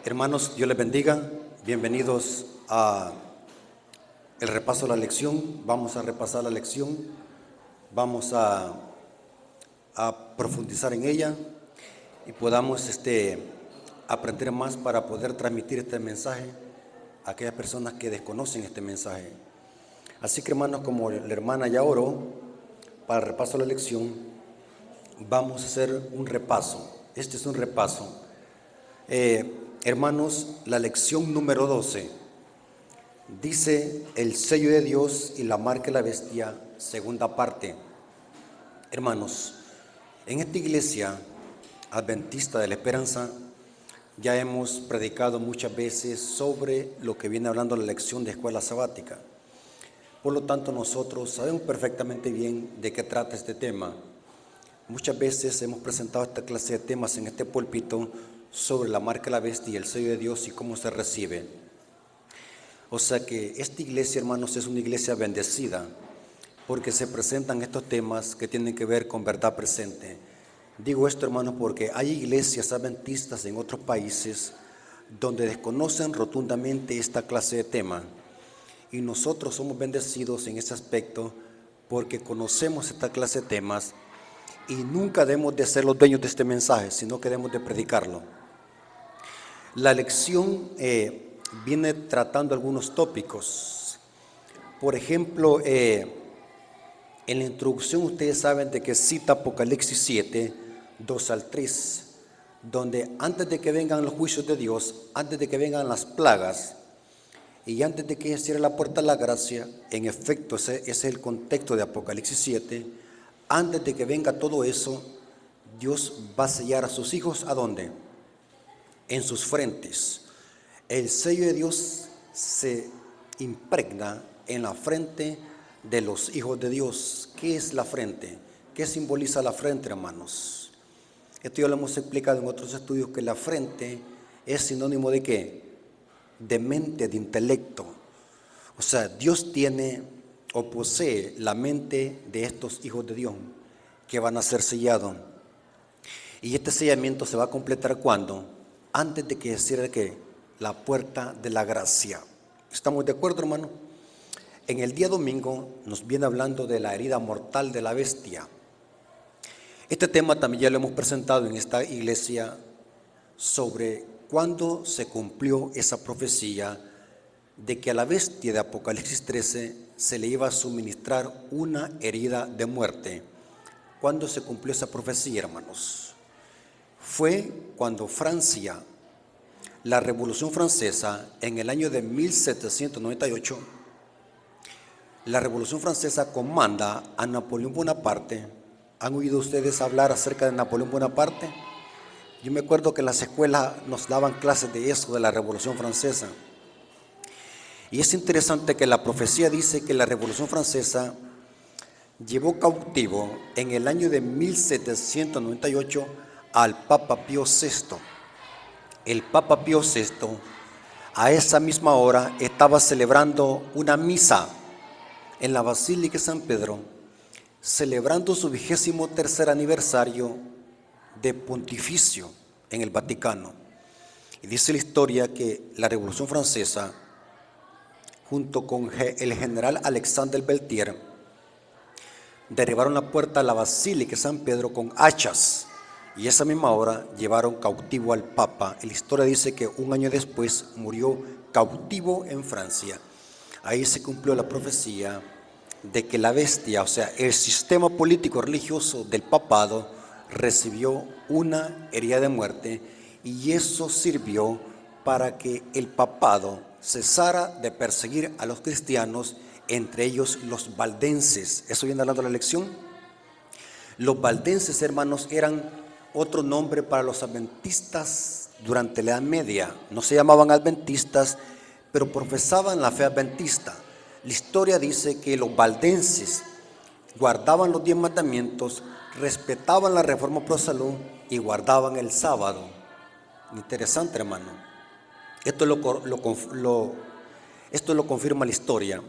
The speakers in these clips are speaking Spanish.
Hermanos, Dios les bendiga. Bienvenidos a el repaso de la lección. Vamos a repasar la lección. Vamos a profundizar en ella y podamos aprender más para poder transmitir este mensaje a aquellas personas que desconocen este mensaje. Así que, hermanos, como la hermana ya oró para el repaso de la lección, vamos a hacer un repaso. Este es un repaso. Hermanos, la lección número 12 dice el sello de Dios y la marca de la bestia, segunda parte. Hermanos, en esta iglesia adventista de la esperanza ya hemos predicado muchas veces sobre lo que viene hablando la lección de escuela sabática. Por lo tanto, nosotros sabemos perfectamente bien de qué trata este tema. Muchas veces hemos presentado esta clase de temas en este púlpito sobre la marca de la bestia y el sello de Dios y cómo se recibe. O sea que esta iglesia, hermanos, es una iglesia bendecida porque se presentan estos temas que tienen que ver con verdad presente. Digo esto, hermanos, porque hay iglesias adventistas en otros países donde desconocen rotundamente esta clase de tema, y nosotros somos bendecidos en ese aspecto porque conocemos esta clase de temas y nunca debemos de ser los dueños de este mensaje, sino que debemos de predicarlo. La lección viene tratando algunos tópicos. Por ejemplo, en la introducción ustedes saben de que cita Apocalipsis 7, 2 al 3, donde antes de que vengan los juicios de Dios, antes de que vengan las plagas y antes de que se cierre la puerta a la gracia, en efecto ese es el contexto de Apocalipsis 7, antes de que venga todo eso, Dios va a sellar a sus hijos, ¿a dónde? En sus frentes. El sello de Dios se impregna en la frente de los hijos de Dios. ¿Qué es la frente? ¿Qué simboliza la frente, hermanos? Esto ya lo hemos explicado en otros estudios, que la frente es sinónimo de ¿qué? De mente, de intelecto. O sea, Dios tiene o posee la mente de estos hijos de Dios que van a ser sellados. Y este sellamiento se va a completar ¿cuándo? Antes de que se cierre ¿qué? La puerta de la gracia. ¿Estamos de acuerdo, hermano? En el día domingo nos viene hablando de la herida mortal de la bestia. Este tema también ya lo hemos presentado en esta iglesia sobre cuándo se cumplió esa profecía de que a la bestia de Apocalipsis 13 se le iba a suministrar una herida de muerte. ¿Cuándo se cumplió esa profecía, hermanos? Fue cuando Francia, la Revolución Francesa, en el año de 1798, la Revolución Francesa comanda a Napoleón Bonaparte. ¿Han oído ustedes hablar acerca de Napoleón Bonaparte? Yo me acuerdo que en las escuelas nos daban clases de eso, de la Revolución Francesa. Y es interesante que la profecía dice que la Revolución Francesa llevó cautivo en el año de 1798 al Papa Pío VI. El Papa Pío VI a esa misma hora estaba celebrando una misa en la Basílica de San Pedro, celebrando su 23º aniversario de pontificio en el Vaticano. Y dice la historia que la Revolución Francesa, junto con el general Alexandre Beltier, derribaron la puerta a la Basílica de San Pedro con hachas, y esa misma hora llevaron cautivo al Papa. La historia dice que un año después murió cautivo en Francia. Ahí se cumplió la profecía de que la bestia, o sea, el sistema político religioso del papado, recibió una herida de muerte, y eso sirvió para que el papado cesara de perseguir a los cristianos, entre ellos los valdenses. Eso viene hablando de la lección. Los valdenses, hermanos, eran otro nombre para los adventistas durante la Edad Media. No se llamaban adventistas, pero profesaban la fe adventista. La historia dice que los valdenses guardaban los 10 mandamientos, respetaban la reforma pro salud y guardaban el sábado. Interesante, hermano. Esto lo confirma la historia.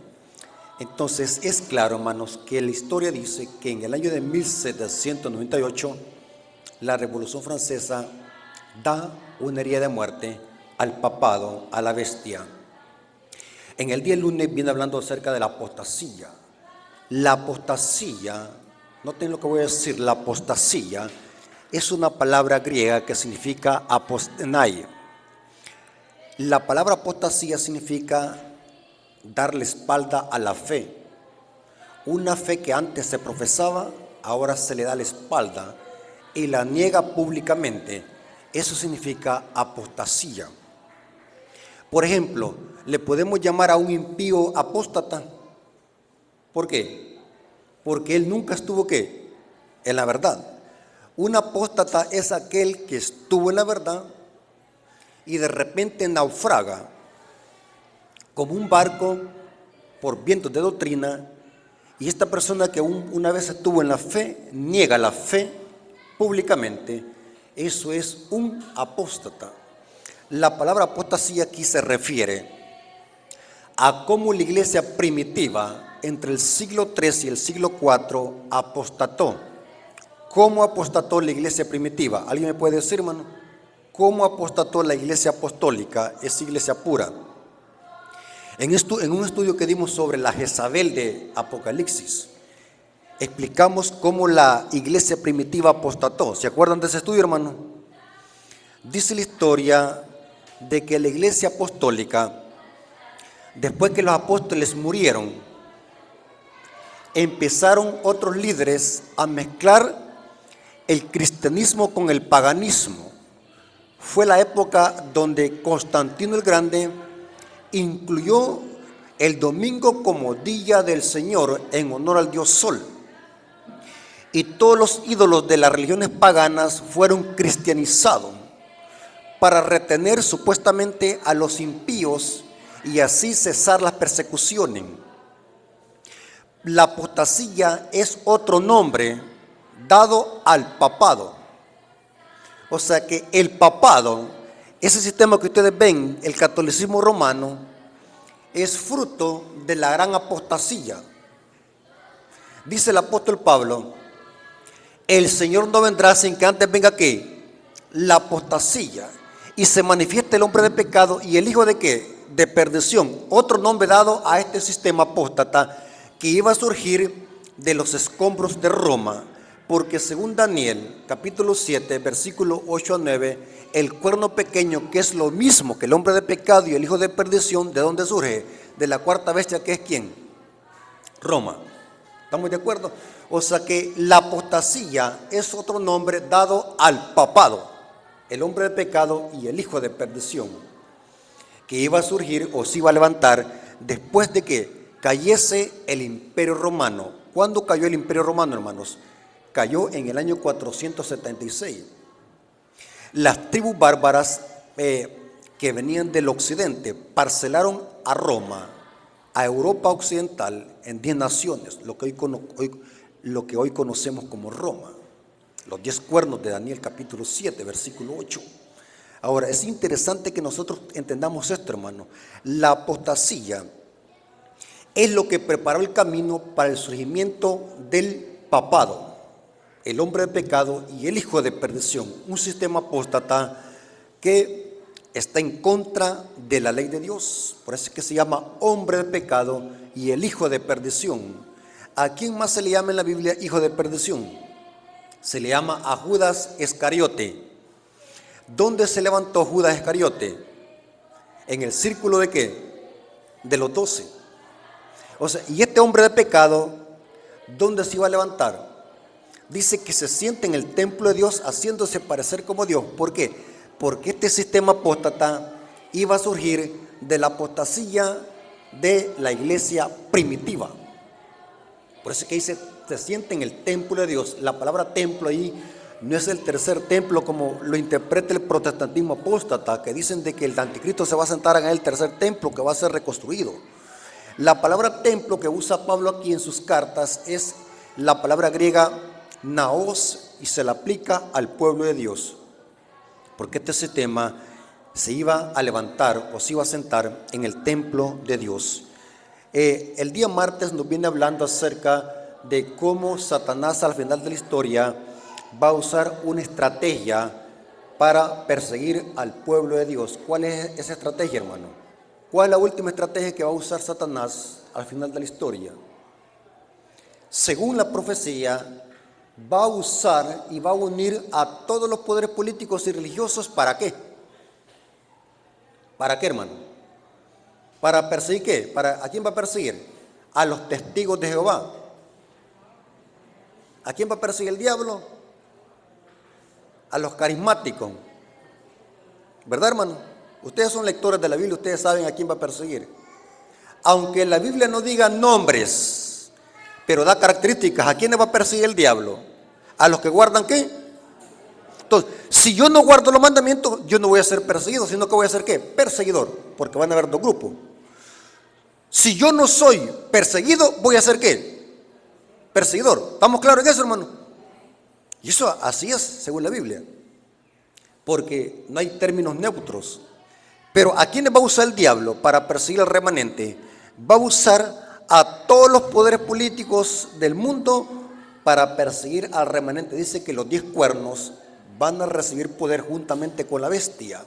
Entonces es claro, hermanos, que la historia dice que en el año de 1798 la Revolución Francesa da una herida de muerte al papado, a la bestia. En el día lunes viene hablando acerca de la apostasía. La apostasía, noten lo que voy a decir, la apostasía es una palabra griega que significa apostenai. La palabra apostasía significa darle espalda a la fe. Una fe que antes se profesaba, ahora se le da la espalda y la niega públicamente. Eso significa apostasía. Por ejemplo, le podemos llamar a un impío apóstata. ¿Por qué? Porque él nunca estuvo ¿qué? En la verdad. Un apóstata es aquel que estuvo en la verdad y de repente naufraga como un barco por vientos de doctrina, y esta persona que una vez estuvo en la fe, niega la fe públicamente. Eso es un apóstata. La palabra apostasía aquí se refiere a cómo la iglesia primitiva entre el siglo III y el siglo IV apostató. ¿Cómo apostató la iglesia primitiva? ¿Alguien me puede decir, hermano? ¿Cómo apostató la iglesia apostólica, esa iglesia pura? En un estudio que dimos sobre la Jezabel de Apocalipsis, explicamos cómo la iglesia primitiva apostató. ¿Se acuerdan de ese estudio, hermano? Dice la historia de que la iglesia apostólica, después que los apóstoles murieron, empezaron otros líderes a mezclar el cristianismo con el paganismo. Fue la época donde Constantino el Grande incluyó el domingo como día del Señor en honor al dios Sol. Y todos los ídolos de las religiones paganas fueron cristianizados para retener supuestamente a los impíos y así cesar las persecuciones. La apostasía es otro nombre dado al papado. O sea que el papado, ese sistema que ustedes ven, el catolicismo romano, es fruto de la gran apostasía. Dice el apóstol Pablo: el Señor no vendrá sin que antes venga ¿qué? La apostasía, y se manifiesta el hombre de pecado y el hijo de ¿qué? De perdición. Otro nombre dado a este sistema apóstata que iba a surgir de los escombros de Roma, porque según Daniel capítulo 7 versículo 8 a 9, el cuerno pequeño, que es lo mismo que el hombre de pecado y el hijo de perdición, ¿de dónde surge? De la cuarta bestia, que es ¿quién? Roma. ¿Estamos de acuerdo? O sea que la apostasía es otro nombre dado al papado, el hombre de pecado y el hijo de perdición, que iba a surgir o se iba a levantar después de que cayese el imperio romano. ¿Cuándo cayó el imperio romano, hermanos? Cayó en el año 476. Las tribus bárbaras que venían del occidente parcelaron a Roma, a Europa occidental, en 10 naciones, lo que hoy conocemos como Roma. Los 10 cuernos de Daniel capítulo 7, versículo 8. Ahora, es interesante que nosotros entendamos esto, hermano. La apostasía es lo que preparó el camino para el surgimiento del papado, el hombre de pecado y el hijo de perdición, un sistema apóstata que está en contra de la ley de Dios. Por eso es que se llama hombre de pecado y el hijo de perdición. ¿A quién más se le llama en la Biblia hijo de perdición? Se le llama a Judas Iscariote. ¿Dónde se levantó Judas Iscariote? ¿En el círculo de qué? De los 12. O sea, y este hombre de pecado, ¿dónde se iba a levantar? Dice que se siente en el templo de Dios haciéndose parecer como Dios. ¿Por qué? Porque este sistema apóstata iba a surgir de la apostasía de la iglesia primitiva. Por eso es que dice, se siente en el templo de Dios. La palabra templo ahí no es el tercer templo como lo interpreta el protestantismo apóstata, que dicen de que el anticristo se va a sentar en el tercer templo que va a ser reconstruido. La palabra templo que usa Pablo aquí en sus cartas es la palabra griega naos y se la aplica al pueblo de Dios, porque este sistema se iba a levantar o se iba a sentar en el templo de Dios. El día martes nos viene hablando acerca de cómo Satanás al final de la historia va a usar una estrategia para perseguir al pueblo de Dios. ¿Cuál es esa estrategia, hermano? ¿Cuál es la última estrategia que va a usar Satanás al final de la historia? Según la profecía, va a usar y va a unir a todos los poderes políticos y religiosos. ¿Para qué? ¿Para qué, hermano? ¿Para perseguir qué? ¿A quién va a perseguir? A los testigos de Jehová. ¿A quién va a perseguir el diablo? A los carismáticos. ¿Verdad, hermano? Ustedes son lectores de la Biblia, ustedes saben a quién va a perseguir. Aunque la Biblia no diga nombres, pero da características. ¿A quiénes va a perseguir el diablo? ¿A los que guardan qué? Entonces, si yo no guardo los mandamientos, yo no voy a ser perseguido, sino que voy a ser ¿qué? Perseguidor, porque van a haber dos grupos. Si yo no soy perseguido, voy a ser ¿qué? Perseguidor. ¿Estamos claros en eso, hermano? Y eso así es, según la Biblia. Porque no hay términos neutros. Pero ¿a quiénes va a usar el diablo para perseguir al remanente? Va a usar a todos los poderes políticos del mundo para perseguir al remanente. Dice que los 10 cuernos van a recibir poder juntamente con la bestia.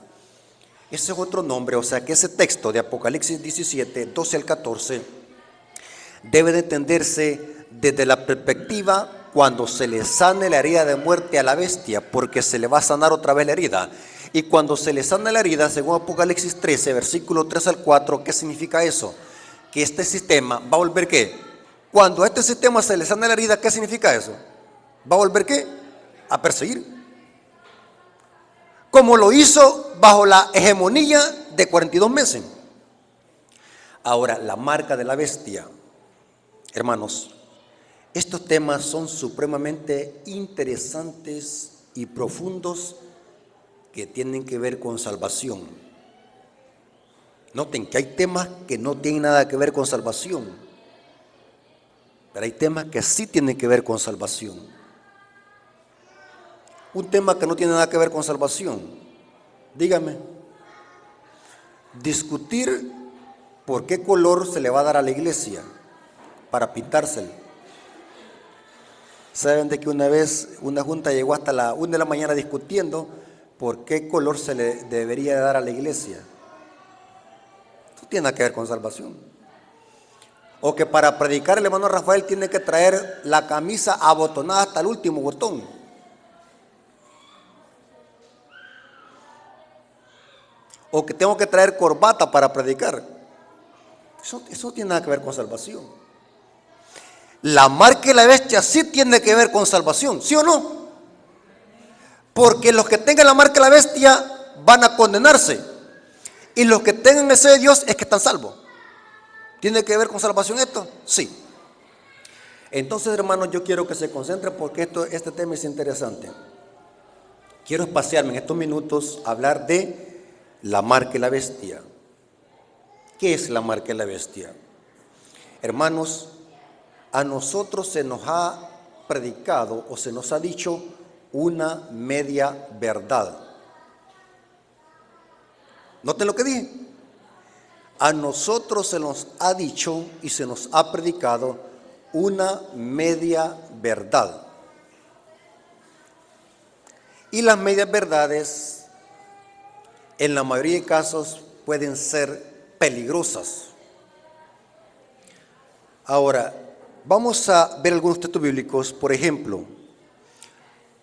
Ese es otro nombre, o sea que ese texto de Apocalipsis 17, 12 al 14, debe de entenderse desde la perspectiva cuando se le sane la herida de muerte a la bestia, porque se le va a sanar otra vez la herida. Y cuando se le sana la herida, según Apocalipsis 13, versículo 3 al 4, ¿qué significa eso? Que este sistema va a volver ¿qué? Cuando a este sistema se le sana la herida, ¿qué significa eso? ¿Va a volver qué? A perseguir. Como lo hizo bajo la hegemonía de 42 meses. Ahora, la marca de la bestia. Hermanos, estos temas son supremamente interesantes y profundos que tienen que ver con salvación. Noten que hay temas que no tienen nada que ver con salvación, pero hay temas que sí tienen que ver con salvación. Un tema que no tiene nada que ver con salvación, dígame, discutir por qué color se le va a dar a la iglesia para pintárselo. Saben de que una vez una junta llegó hasta la 1 de la mañana discutiendo por qué color se le debería dar a la iglesia. Esto tiene nada que ver con salvación. O que para predicar el hermano Rafael tiene que traer la camisa abotonada hasta el último botón. O que tengo que traer corbata para predicar. Eso no tiene nada que ver con salvación. La marca de la bestia sí tiene que ver con salvación, ¿sí o no? Porque los que tengan la marca de la bestia van a condenarse. Y los que tengan el sello de Dios es que están salvos. ¿Tiene que ver con salvación esto? Sí. Entonces, hermanos, yo quiero que se concentren porque este tema es interesante. Quiero espaciarme en estos minutos a hablar de la marca de la bestia. ¿Qué es la marca de la bestia? Hermanos, a nosotros se nos ha predicado o se nos ha dicho una media verdad. Noten lo que dije. A nosotros se nos ha dicho y se nos ha predicado una media verdad. Y las medias verdades, en la mayoría de casos, pueden ser peligrosas. Ahora, vamos a ver algunos textos bíblicos. Por ejemplo,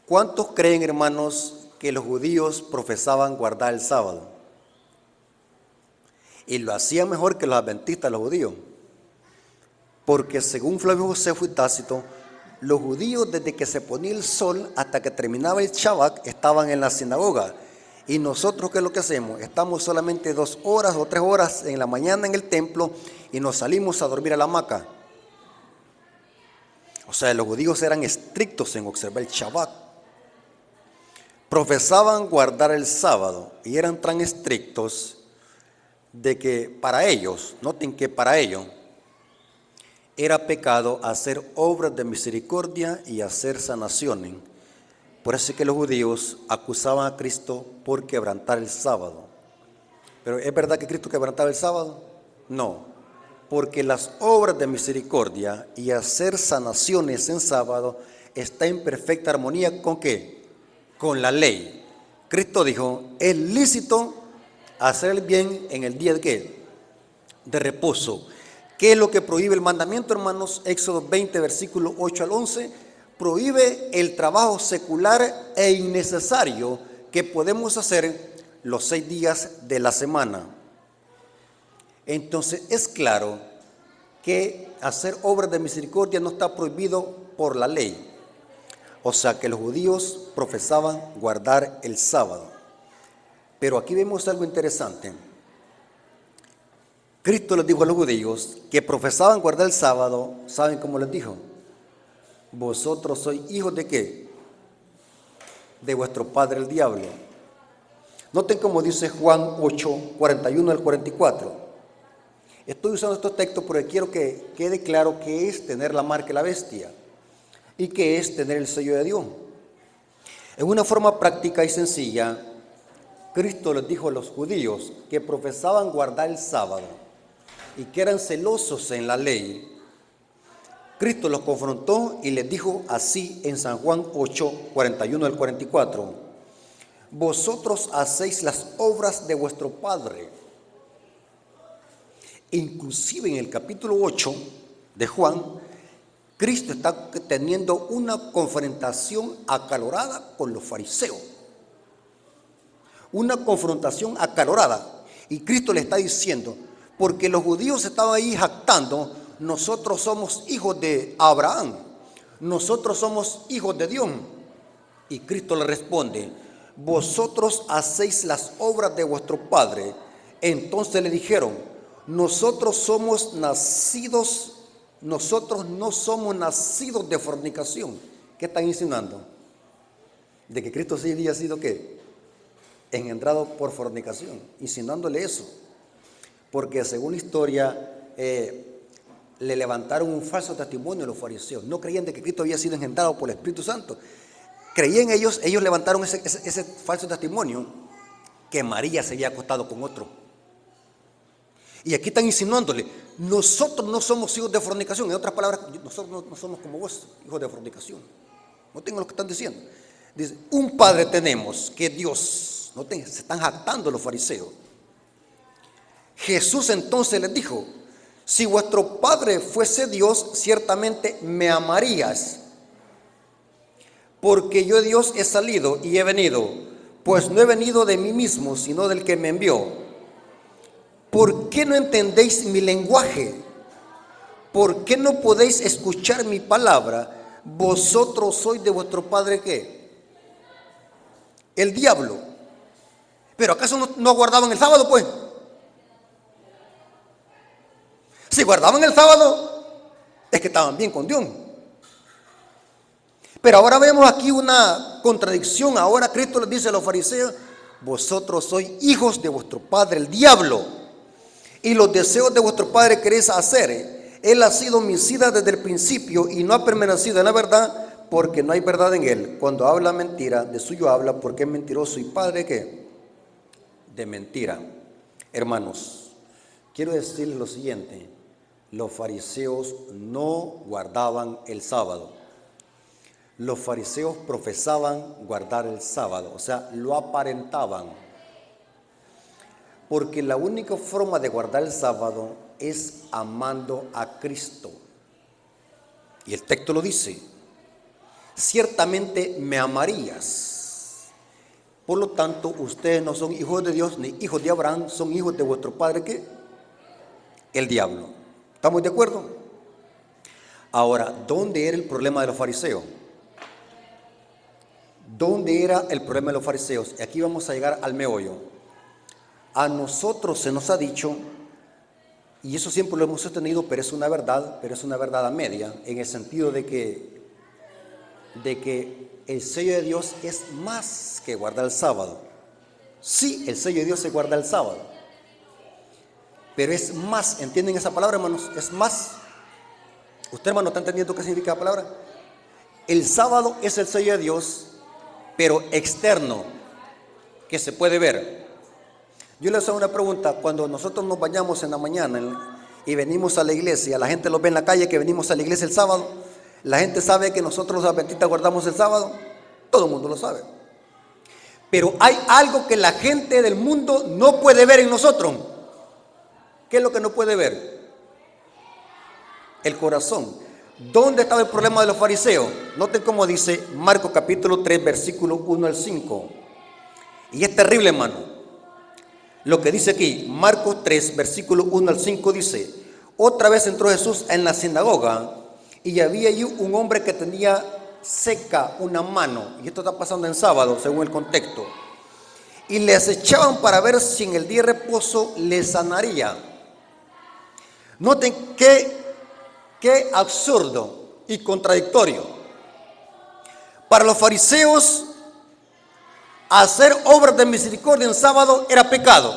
¿cuántos creen, hermanos, que los judíos profesaban guardar el sábado? Y lo hacían mejor que los adventistas, los judíos. Porque según Flavio Josefo y Tácito, los judíos desde que se ponía el sol hasta que terminaba el Shabbat estaban en la sinagoga. Y nosotros, ¿qué es lo que hacemos? Estamos solamente 2 horas o 3 horas en la mañana en el templo y nos salimos a dormir a la hamaca. O sea, los judíos eran estrictos en observar el Shabbat. Profesaban guardar el sábado y eran tan estrictos de que para ellos, noten que para ellos, era pecado hacer obras de misericordia y hacer sanaciones. Por eso es que los judíos acusaban a Cristo por quebrantar el sábado. Pero ¿es verdad que Cristo quebrantaba el sábado? No. Porque las obras de misericordia y hacer sanaciones en sábado está en perfecta armonía ¿con qué? Con la ley. Cristo dijo, es lícito hacer el bien en el día de ¿qué? De reposo. ¿Qué es lo que prohíbe el mandamiento, hermanos? Éxodo 20, versículo 8 al 11. Prohíbe el trabajo secular e innecesario que podemos hacer los 6 días de la semana. Entonces es claro que hacer obras de misericordia no está prohibido por la ley. O sea que los judíos profesaban guardar el sábado. Pero aquí vemos algo interesante. Cristo les dijo a los judíos que profesaban guardar el sábado. ¿Saben cómo les dijo? Vosotros sois hijos de ¿qué? De vuestro padre el diablo. Noten cómo dice Juan 8, 41 al 44. Estoy usando estos textos porque quiero que quede claro qué es tener la marca de la bestia y qué es tener el sello de Dios. En una forma práctica y sencilla, Cristo les dijo a los judíos que profesaban guardar el sábado y que eran celosos en la ley. Cristo los confrontó y les dijo así en San Juan 8, 41 al 44. Vosotros hacéis las obras de vuestro padre. Inclusive en el capítulo 8 de Juan, Cristo está teniendo una confrontación acalorada con los fariseos. Una confrontación acalorada. Y Cristo le está diciendo, porque los judíos estaban ahí jactando, nosotros somos hijos de Abraham, nosotros somos hijos de Dios. Y Cristo le responde, vosotros hacéis las obras de vuestro padre. Entonces le dijeron, nosotros no somos nacidos de fornicación. ¿Qué están insinuando? De que Cristo sí había sido ¿qué? Engendrado por fornicación, insinuándole eso. Porque según la historia, le levantaron un falso testimonio a los fariseos. No creían de que Cristo había sido engendrado por el Espíritu Santo. Creían ellos levantaron ese falso testimonio, que María se había acostado con otro. Y aquí están insinuándole, nosotros no somos hijos de fornicación. En otras palabras, nosotros no somos como vos, hijos de fornicación. No tengo lo que están diciendo. Dice, un padre tenemos, que es Dios. Se están jactando los fariseos. Jesús entonces les dijo, si vuestro padre fuese Dios, ciertamente me amarías. Porque yo Dios he salido y he venido, pues no he venido de mí mismo, sino del que me envió. ¿Por qué no entendéis mi lenguaje? ¿Por qué no podéis escuchar mi palabra? Vosotros sois de vuestro padre ¿qué? El diablo. ¿Pero acaso no guardaban el sábado, pues? Si guardaban el sábado, es que estaban bien con Dios. Pero ahora vemos aquí una contradicción. Ahora Cristo les dice a los fariseos, vosotros sois hijos de vuestro padre el diablo, y los deseos de vuestro padre queréis hacer. Él ha sido homicida desde el principio y no ha permanecido en la verdad, porque no hay verdad en él. Cuando habla mentira, de suyo habla, porque es mentiroso y padre ¿qué? De mentira. Hermanos, quiero decirles lo siguiente: los fariseos no guardaban el sábado. Los fariseos profesaban guardar el sábado, o sea, lo aparentaban. Porque la única forma de guardar el sábado es amando a Cristo. Y el texto lo dice, ciertamente me amarías. Por lo tanto, ustedes no son hijos de Dios ni hijos de Abraham, son hijos de vuestro padre ¿qué? El diablo. ¿Estamos de acuerdo? Ahora, ¿dónde era el problema de los fariseos? ¿Dónde era el problema de los fariseos? Y aquí vamos a llegar al meollo. A nosotros se nos ha dicho, y eso siempre lo hemos sostenido, pero es una verdad a media, en el sentido de que el sello de Dios es más que guardar el sábado. Sí, el sello de Dios se guarda el sábado, pero es más. ¿Entienden esa palabra, hermanos? Es más. ¿Usted, hermano, está entendiendo qué significa la palabra? El sábado es el sello de Dios, pero externo, que se puede ver. Yo les hago una pregunta. Cuando nosotros nos bañamos en la mañana y venimos a la iglesia, la gente lo ve en la calle que venimos a la iglesia el sábado. La gente sabe que nosotros los adventistas guardamos el sábado. Todo el mundo lo sabe. Pero hay algo que la gente del mundo no puede ver en nosotros. ¿Qué es lo que no puede ver? El corazón. ¿Dónde estaba el problema de los fariseos? Noten cómo dice Marcos capítulo 3, versículo 1 al 5. Y es terrible, hermano. Lo que dice aquí, Marcos 3, versículo 1 al 5 dice: otra vez entró Jesús en la sinagoga y había allí un hombre que tenía seca una mano. Y esto está pasando en sábado, según el contexto. Y le acechaban para ver si en el día de reposo le sanaría. Noten qué absurdo y contradictorio. Para los fariseos, hacer obras de misericordia en sábado era pecado,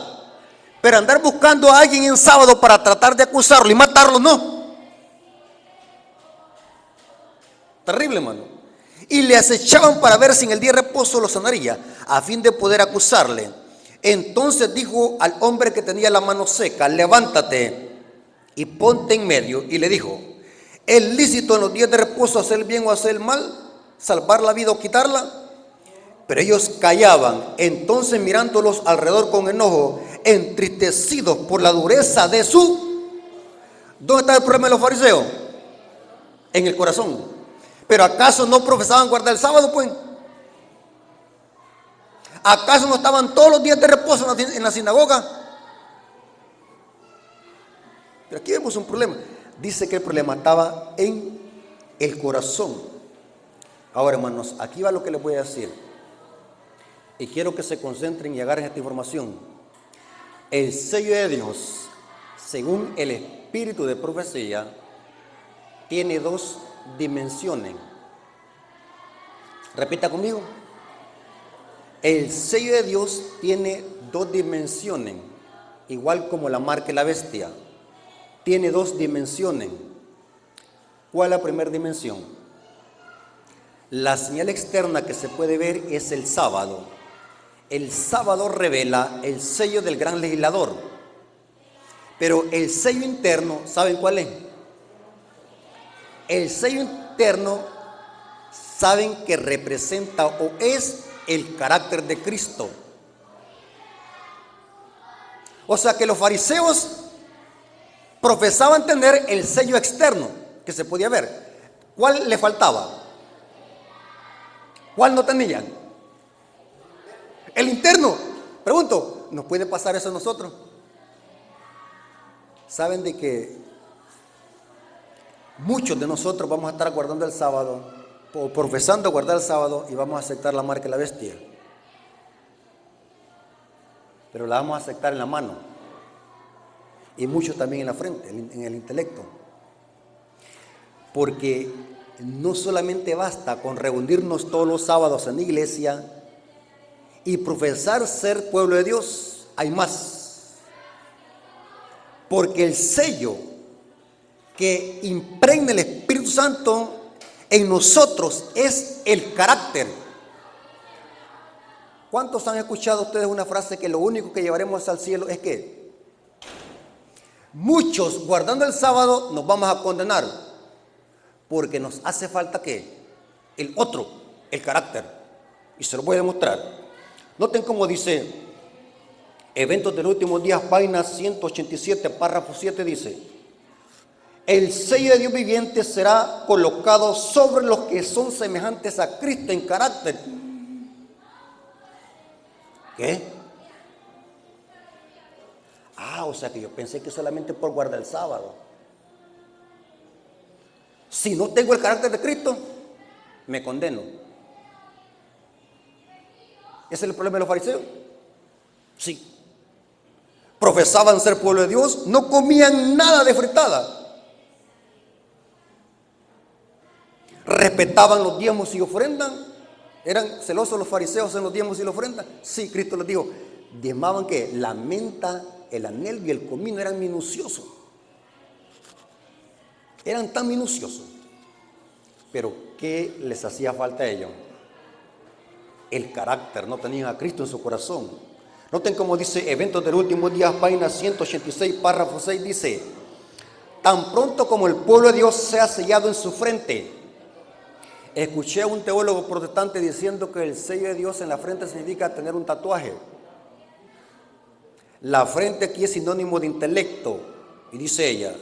pero andar buscando a alguien en sábado para tratar de acusarlo y matarlo, no. Terrible, hermano. Y le acechaban para ver si en el día de reposo lo sanaría, a fin de poder acusarle. Entonces dijo al hombre que tenía la mano seca: levántate y ponte en medio. Y le dijo: ¿es lícito en los días de reposo hacer el bien o hacer el mal, salvar la vida o quitarla? Pero ellos callaban. Entonces, mirándolos alrededor con enojo, entristecidos por la dureza de su... ¿Dónde está el problema de los fariseos? En el corazón. ¿Pero acaso no profesaban guardar el sábado, pues? ¿Acaso no estaban todos los días de reposo en la sinagoga? Pero aquí vemos un problema. Dice que el problema estaba en el corazón. Ahora, hermanos, aquí va lo que les voy a decir. Y quiero que se concentren y agarren esta información. El sello de Dios, según el espíritu de profecía, tiene dos dimensiones. Repita conmigo. El sello de Dios tiene dos dimensiones, igual como la marca de la bestia. Tiene dos dimensiones. ¿Cuál es la primera dimensión? La señal externa que se puede ver es el sábado. El sábado revela el sello del gran legislador. Pero el sello interno, ¿saben cuál es? El sello interno, ¿saben que representa o es el carácter de Cristo? O sea que los fariseos profesaban tener el sello externo que se podía ver. ¿Cuál le faltaba? ¿Cuál no tenían? El interno. Pregunto, ¿nos puede pasar eso a nosotros? ¿Saben de que muchos de nosotros vamos a estar guardando el sábado, o profesando guardar el sábado, y vamos a aceptar la marca de la bestia? Pero la vamos a aceptar en la mano, y muchos también en la frente, en el intelecto. Porque no solamente basta con reunirnos todos los sábados en la iglesia y profesar ser pueblo de Dios, hay más. Porque el sello que impregna el Espíritu Santo en nosotros es el carácter. ¿Cuántos han escuchado ustedes una frase que lo único que llevaremos al cielo es qué? Muchos, guardando el sábado, nos vamos a condenar porque nos hace falta ¿qué? El otro, el carácter. Y se lo voy a demostrar. Noten cómo dice Eventos del Último Día, página 187, párrafo 7, dice: el sello de Dios viviente será colocado sobre los que son semejantes a Cristo en carácter. ¿Qué? O sea que yo pensé que solamente por guardar el sábado. Si no tengo el carácter de Cristo, me condeno. ¿Ese es el problema de los fariseos? Sí. Profesaban ser pueblo de Dios, no comían nada de fritada. Respetaban los diezmos y ofrendas. ¿Eran celosos los fariseos en los diezmos y la ofrenda? Sí, Cristo les dijo, diezmaban que la menta, el anello y el comino eran minuciosos. Eran tan minuciosos. Pero ¿qué les hacía falta a ellos? El carácter. No tenían a Cristo en su corazón. Noten cómo dice Eventos del Último Día, página 186, párrafo 6, dice: tan pronto como el pueblo de Dios sea sellado en su frente, Escuché a un teólogo protestante diciendo que el sello de Dios en la frente significa tener un tatuaje. La frente aquí es sinónimo de intelecto. Y dice ella,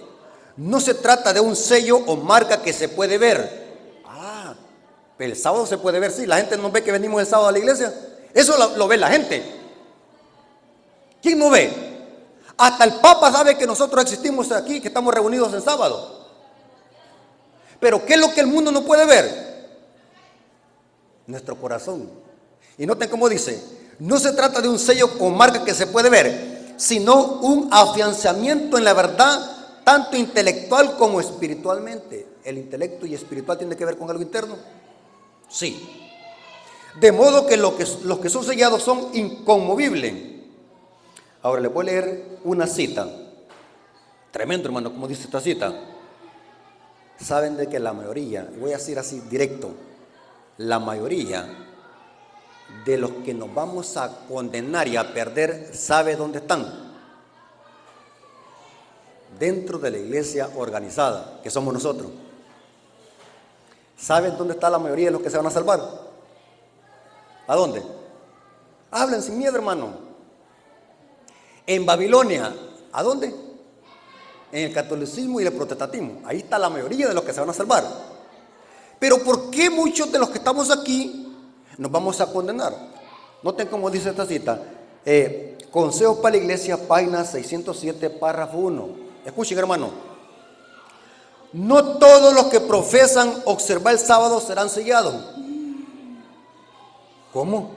no se trata de un sello o marca que se puede ver. El sábado se puede ver, sí. La gente no ve que venimos el sábado a la iglesia. Eso lo ve la gente. ¿Quién no ve? Hasta el Papa sabe que nosotros existimos aquí, que estamos reunidos en sábado. Pero ¿qué es lo que el mundo no puede ver? Nuestro corazón. Y noten cómo dice, no se trata de un sello o marca que se puede ver, sino un afianzamiento en la verdad, tanto intelectual como espiritualmente. ¿El intelecto y espiritual tiene que ver con algo interno? Sí. De modo que los que son sellados son inconmovibles. Ahora les voy a leer una cita. Tremendo, hermano, como dice esta cita. Saben de que la mayoría, voy a decir así directo, la mayoría de los que nos vamos a condenar y a perder, ¿sabe dónde están? Dentro de la iglesia organizada, que somos nosotros. ¿Saben dónde está la mayoría de los que se van a salvar? ¿A dónde? Hablen sin miedo, hermano. En Babilonia, ¿a dónde? En el catolicismo y el protestantismo. Ahí está la mayoría de los que se van a salvar. Pero ¿por qué muchos de los que estamos aquí nos vamos a condenar? Noten cómo dice esta cita. Consejos para la Iglesia, página 607, párrafo 1. Escuchen, hermano. No todos los que profesan observar el sábado serán sellados. ¿Cómo?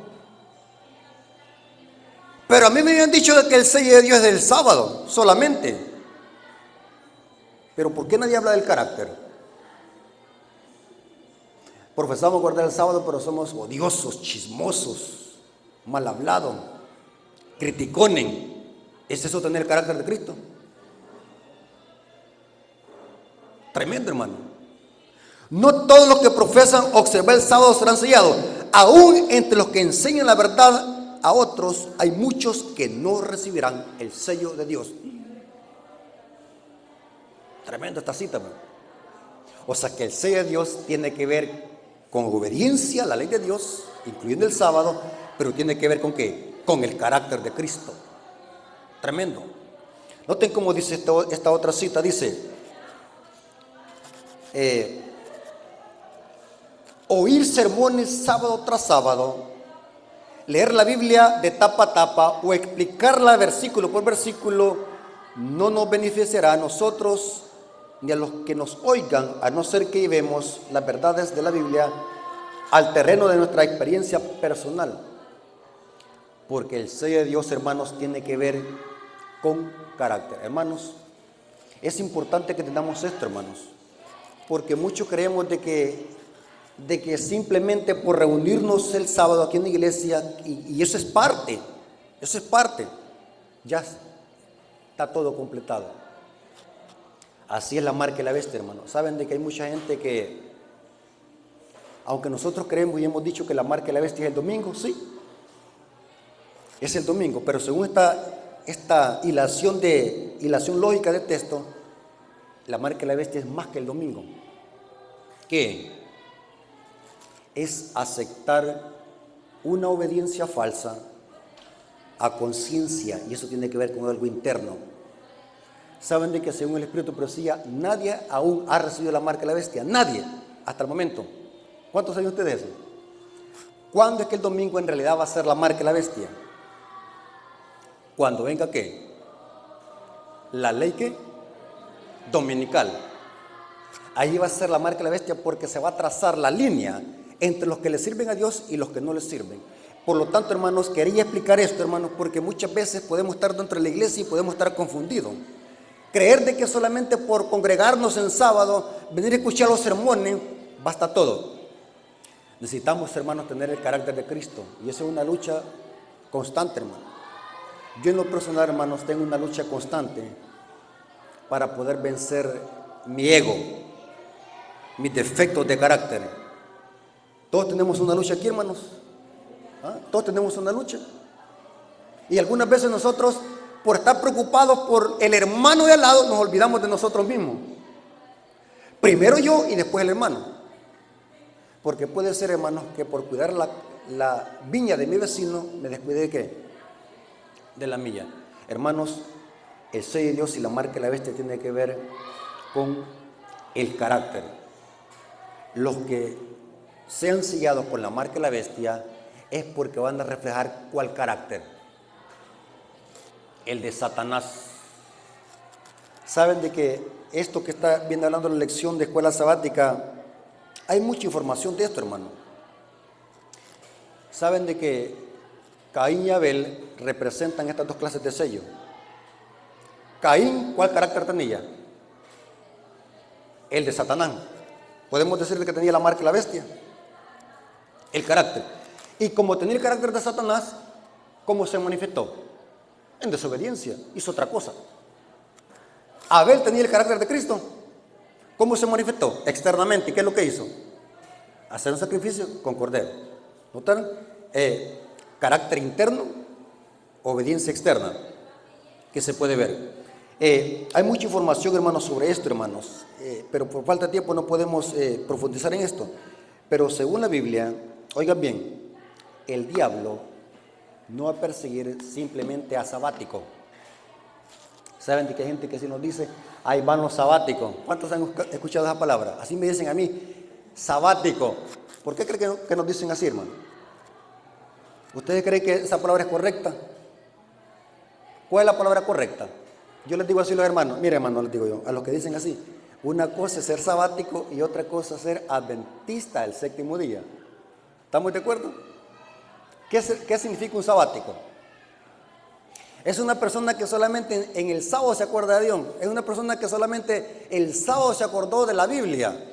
Pero a mí me habían dicho de que el sello de Dios es del sábado solamente. Pero ¿por qué nadie habla del carácter? Profesamos guardar el sábado, pero somos odiosos, chismosos, mal hablados, criticones. ¿Es eso tener el carácter de Cristo? Tremendo, hermano. No todos los que profesan observar el sábado serán sellados. Aún entre los que enseñan la verdad a otros, hay muchos que no recibirán el sello de Dios. Tremenda esta cita, hermano. O sea que el sello de Dios tiene que ver con obediencia a la ley de Dios, incluyendo el sábado, pero tiene que ver con ¿qué? Con el carácter de Cristo. Tremendo. Noten cómo dice esta otra cita, dice, oír sermones sábado tras sábado, leer la Biblia de tapa a tapa o explicarla versículo por versículo no nos beneficiará a nosotros ni a los que nos oigan, a no ser que llevemos las verdades de la Biblia al terreno de nuestra experiencia personal. Porque el sello de Dios, hermanos, tiene que ver con carácter. Hermanos, es importante que entendamos esto, hermanos, porque muchos creemos de que simplemente por reunirnos el sábado aquí en la iglesia, y eso es parte, ya está todo completado. Así es la marca de la bestia, hermano. Saben de que hay mucha gente que, aunque nosotros creemos y hemos dicho que la marca de la bestia es el domingo, sí, es el domingo, pero según esta hilación lógica de texto, la marca de la bestia es más que el domingo. ¿Qué? Es aceptar una obediencia falsa a conciencia, y eso tiene que ver con algo interno. Saben de que según el Espíritu de Profecía, nadie aún ha recibido la marca de la bestia, nadie, hasta el momento. ¿Cuántos saben ustedes eso? ¿Cuándo es que el domingo en realidad va a ser la marca de la bestia? Cuando venga ¿qué? La ley ¿qué? Dominical. Ahí va a ser la marca de la bestia, porque se va a trazar la línea entre los que le sirven a Dios y los que no le sirven. Por lo tanto, hermanos, quería explicar esto, hermanos, porque muchas veces podemos estar dentro de la iglesia y podemos estar confundidos. Creer de que solamente por congregarnos en sábado, venir a escuchar los sermones, basta todo. Necesitamos, hermanos, tener el carácter de Cristo, y eso es una lucha constante, hermano. Yo en lo personal, hermanos, tengo una lucha constante para poder vencer mi ego, mis defectos de carácter. Todos tenemos una lucha aquí, hermanos. Todos tenemos una lucha. Y algunas veces nosotros, por estar preocupados por el hermano de al lado, nos olvidamos de nosotros mismos. Primero yo y después el hermano. Porque puede ser, hermanos, que por cuidar la viña de mi vecino me descuide de qué, de la mía. Hermanos, el sello de Dios y la marca de la bestia tiene que ver con el carácter. Los que sean sellados con la marca de la bestia es porque van a reflejar ¿cuál carácter? El de Satanás. Saben de que esto que está viendo hablando la lección de escuela sabática, hay mucha información de esto, hermano. Saben de que Caín y Abel representan estas dos clases de sello. Caín, ¿cuál carácter tenía? El de Satanás. Podemos decir que tenía la marca de la bestia. El carácter. Y como tenía el carácter de Satanás, ¿cómo se manifestó? En desobediencia. Hizo otra cosa. Abel tenía el carácter de Cristo. ¿Cómo se manifestó? Externamente. ¿Y qué es lo que hizo? Hacer un sacrificio con cordero. ¿Notaron? Carácter interno, obediencia externa, que se puede ver. Hay mucha información, hermanos, sobre esto, hermanos, pero por falta de tiempo no podemos profundizar en esto. Pero según la Biblia, oigan bien, el diablo no va a perseguir simplemente a sabático. Saben de que hay gente que si nos dice, ahí van los sabáticos. ¿Cuántos han escuchado esa palabra? Así me dicen a mí, sabático. ¿Por qué creen que nos dicen así, hermano? ¿Ustedes creen que esa palabra es correcta? ¿Cuál es la palabra correcta? Yo les digo así a los hermanos. Mire, hermano, les digo yo, a los que dicen así, una cosa es ser sabático y otra cosa es ser adventista del séptimo día. ¿Estamos de acuerdo? ¿Qué significa un sabático? Es una persona que solamente en el sábado se acuerda de Dios. Es una persona que solamente el sábado se acordó de la Biblia.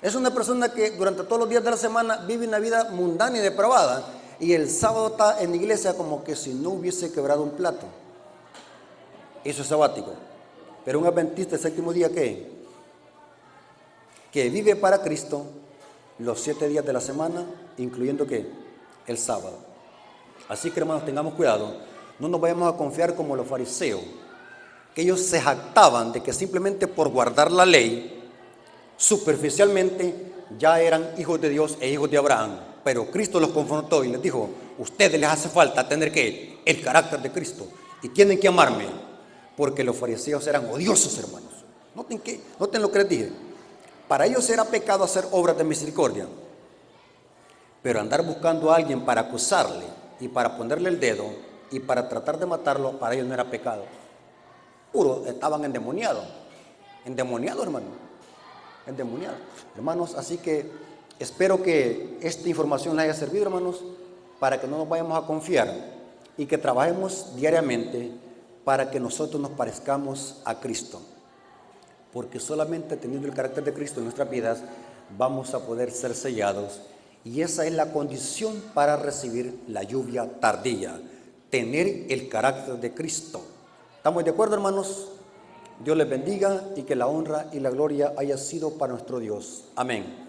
Es una persona que durante todos los días de la semana vive una vida mundana y depravada. Y el sábado está en la iglesia como que si no hubiese quebrado un plato. Eso es sabático. Pero un adventista del séptimo día, ¿qué? Que vive para Cristo los 7 días de la semana, incluyendo ¿qué? El sábado. Así que, hermanos, tengamos cuidado. No nos vayamos a confiar como los fariseos, que ellos se jactaban de que simplemente por guardar la ley, superficialmente ya eran hijos de Dios e hijos de Abraham. Pero Cristo los confrontó y les dijo, ustedes les hace falta tener ¿qué? El carácter de Cristo. Y tienen que amarme, porque los fariseos eran odiosos, hermanos. Noten lo que les dije. Para ellos era pecado hacer obras de misericordia. Pero andar buscando a alguien para acusarle y para ponerle el dedo y para tratar de matarlo, para ellos no era pecado. Puro, estaban endemoniados. Endemoniados, hermano. Endemoniados. Hermanos, así que espero que esta información les haya servido, hermanos, para que no nos vayamos a confiar y que trabajemos diariamente para que nosotros nos parezcamos a Cristo. Porque solamente teniendo el carácter de Cristo en nuestras vidas vamos a poder ser sellados. Y esa es la condición para recibir la lluvia tardía, tener el carácter de Cristo. ¿Estamos de acuerdo, hermanos? Dios les bendiga y que la honra y la gloria haya sido para nuestro Dios. Amén.